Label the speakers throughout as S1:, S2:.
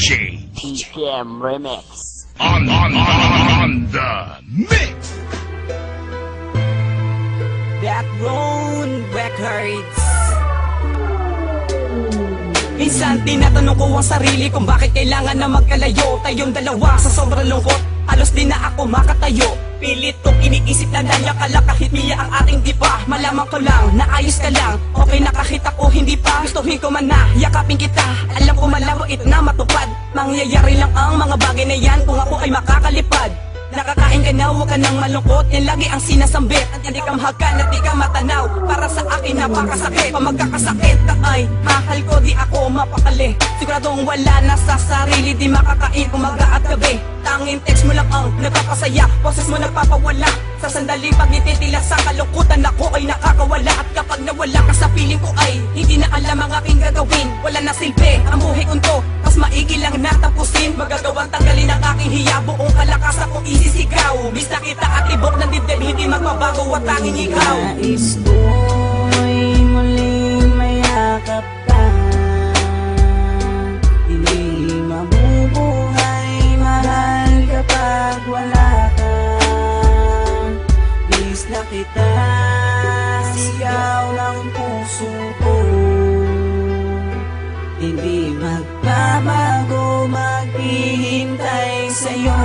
S1: DJ
S2: TPM Remix
S1: on the mix.
S3: Backbone Records. Minsan tinatanong ko ang sarili kung bakit kailangan na magkalayo. Tayong dalawa sa sobrang lungkot, halos di na ako makatayo. Pilit kong iniisip na kala kahit miya ang ating di pa. Malaman ko lang, naayos ka lang, okay na kahit ako hindi pa. Gustuhin ko man na, yakapin kita, alam ko malawait na matupad. Mangyayari lang ang mga bagay na yan kung ako ay makakalipad. Nakakain ka na, huwag ka nang malungkot, yan lagi ang sinasambit. Hindi ka mahagan at di ka matanaw, para sa akin napakasakit. Pag magkakasakit ka ay mahal ko, di ako mapakali. Siguradong wala na sa sarili, di makakain umaga at gabi. Tanging text mo lang ang nagpapasaya, boses mo nagpapawala. Sa sandaling pagtitila sa kalungkutan, ako ay nakakawala. At kapag nawala ka sa piling ko ay hindi na alam ang aking gagawin. Wala na silbi ang buhay ko to, mas maigi lang natapusin. Magagawang tanggalin ang aking hiya, buong kalakas ako isisigaw. Bis na kita at ibok ng dibdib, hindi magbabago at tanging ikaw.
S4: Nais ko'y muling mayakap ka, hindi mabubuhay mahal kapag wala ka. Bis na kita, sigaw ng puso ko, hindi magbabago, maghihintay sa'yo.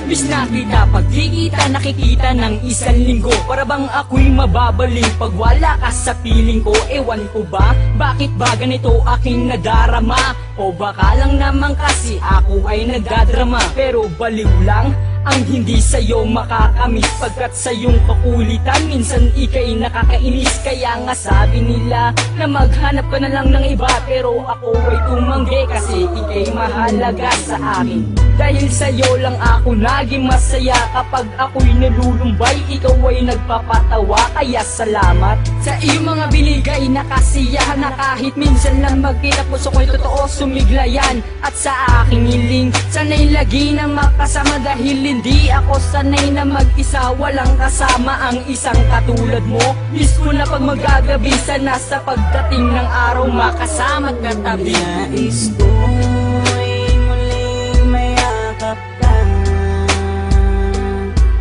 S3: Bis na kita, pag di kita nakikita ng isang linggo, para bang ako'y mababaling pag wala ka sa piling ko. Ewan ko ba, bakit ba ganito aking nadarama? O baka lang naman kasi ako ay nagdadrama. Pero baliw lang ang hindi sa'yo makakamiss, pagkat sa iyong kakulitan minsan ika'y nakakainis. Kaya nga sabi nila na maghanap ka na lang ng iba, pero ako ay tumanggi kasi ika'y mahalaga sa akin. Dahil sa'yo lang ako naging masaya, kapag ako'y nalulumbay ikaw ay nagpapatawa. Kaya salamat sa iyong mga binigay na kasiyahan, na kahit minsan lang magkita puso ko'y totoo sumiglayan. At sa aking hiling, sana'y lagi na makasama, dahil hindi ako sanay na mag-isa, walang kasama ang isang katulad mo. Miss ko na pag magagabi, sana sa pagdating ng araw makasama't katabi.
S4: Nais ko'y muling mayakap ka,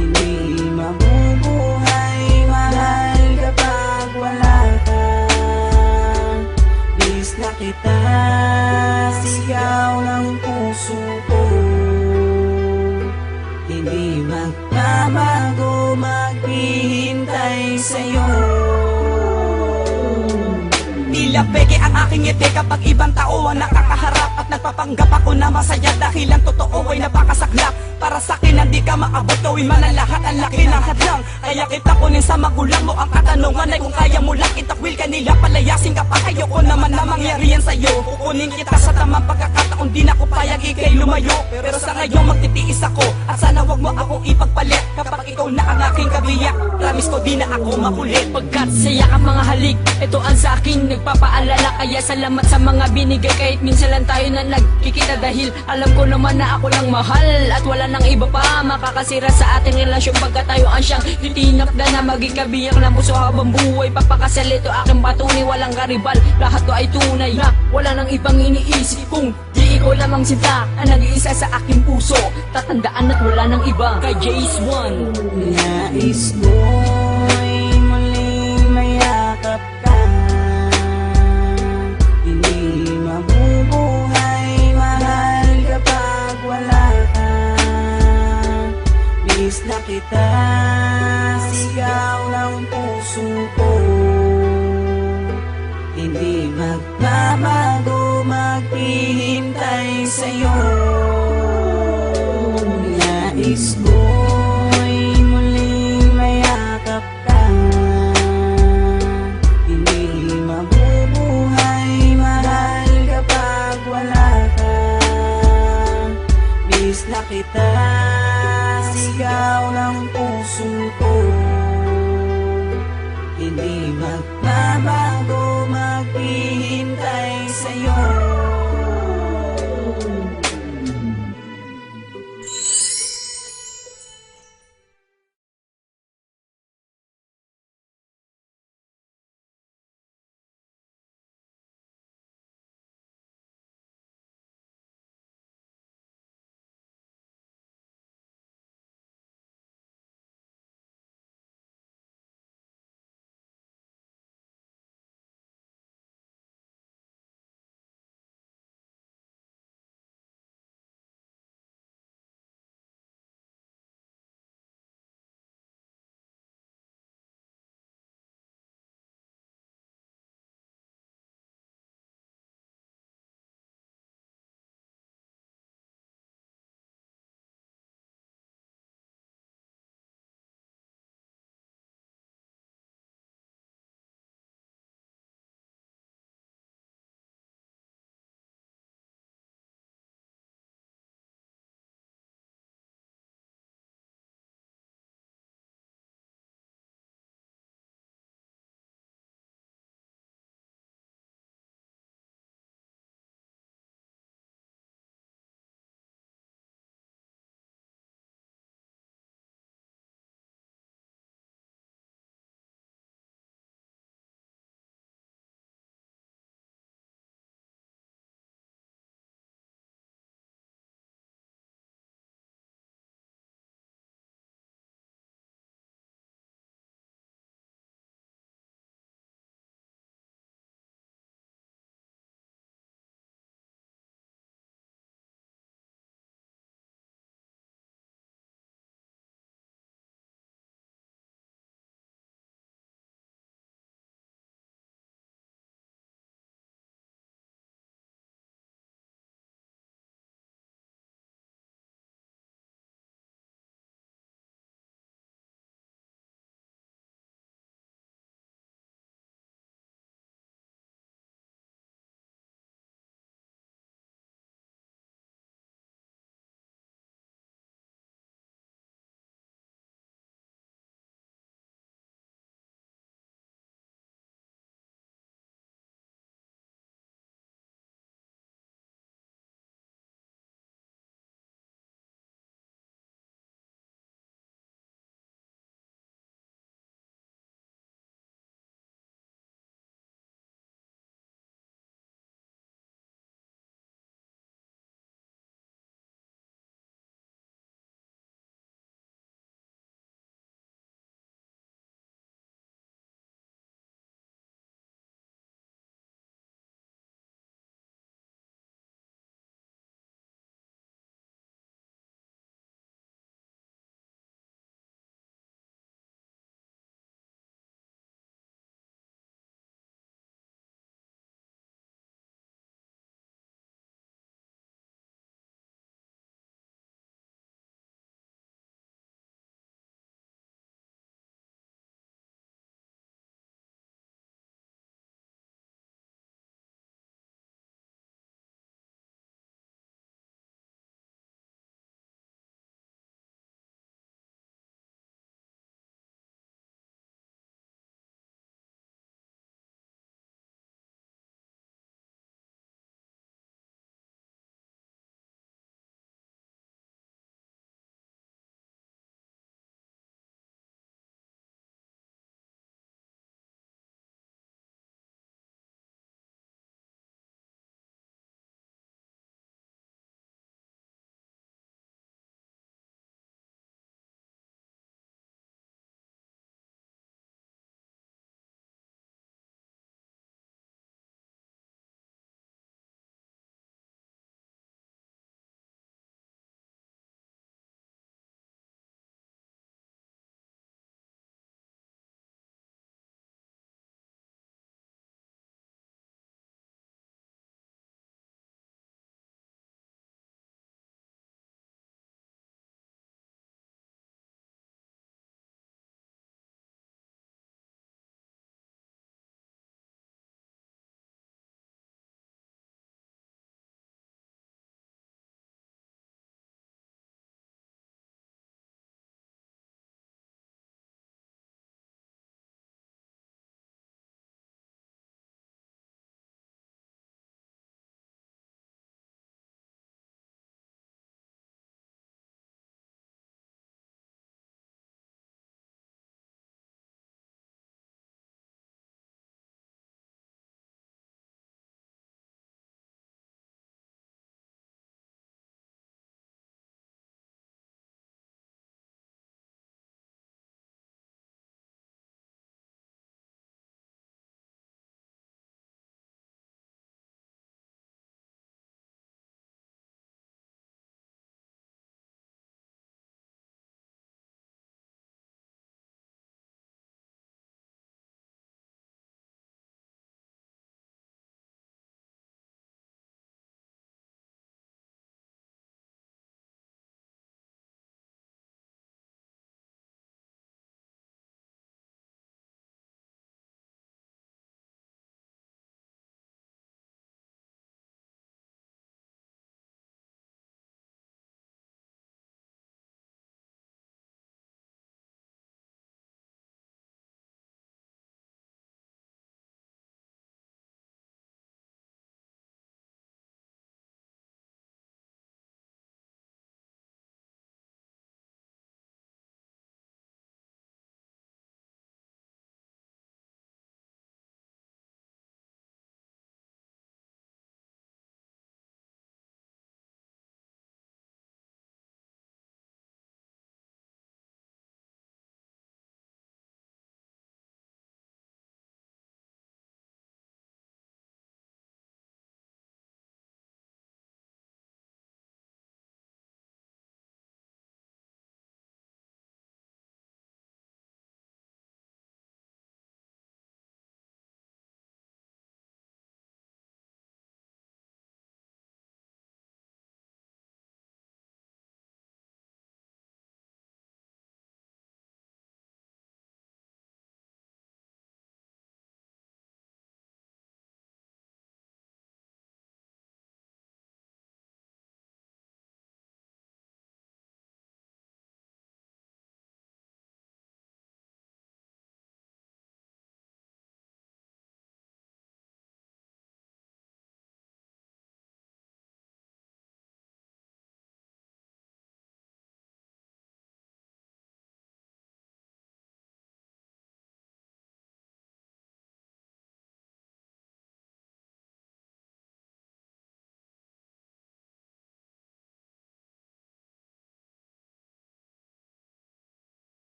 S4: hindi mabubuhay mahal kapag wala ka. Bis na kita, sigaw ng puso ko, hindi magbabago, maghihintay sa'yo.
S3: Tila peke ang aking ngiti kapag ibang tao ang nakakaharap, at nagpapanggap ako na masaya dahil ang totoo ay napakasaklap. Para sa'kin hindi ka maabot, gawin man ang lahat, ang laki ng hadlang. Kaya kita kunin sa magulang mo, ang katanungan ay kung kaya mo lang itakwil kanila, palayasin ka pa. Ayoko naman na mangyari yan sa'yo, kukunin kita sa tamang pagkakataon, di na ko payag ikay lumayo. Pero sa ngayon magtitiis ako, at sana wag mo akong ipagpalit. Kapag ikaw na ang aking kabiyak, promise ko di na ako makulit. Pagkat saya ka mga halik, ito ang sa'kin nagpapaalala. Kaya salamat sa mga binigay, kahit minsan lang tayo na nagkikita, dahil alam ko naman na ako lang mahal, at wala nang iba pa makakasira sa ating relasyon. Pagkat tayo ang siyang titinakda na maging kabiyak ng puso habang buhay. Papakasal ito aking patunay, walang karibal, lahat to ay tunay na wala nang ibang iniisip. Kung di ikaw lamang sinta ang nag-iisa sa aking puso, tatandaan at wala nang iba. Kay Jace One.
S4: Nais ko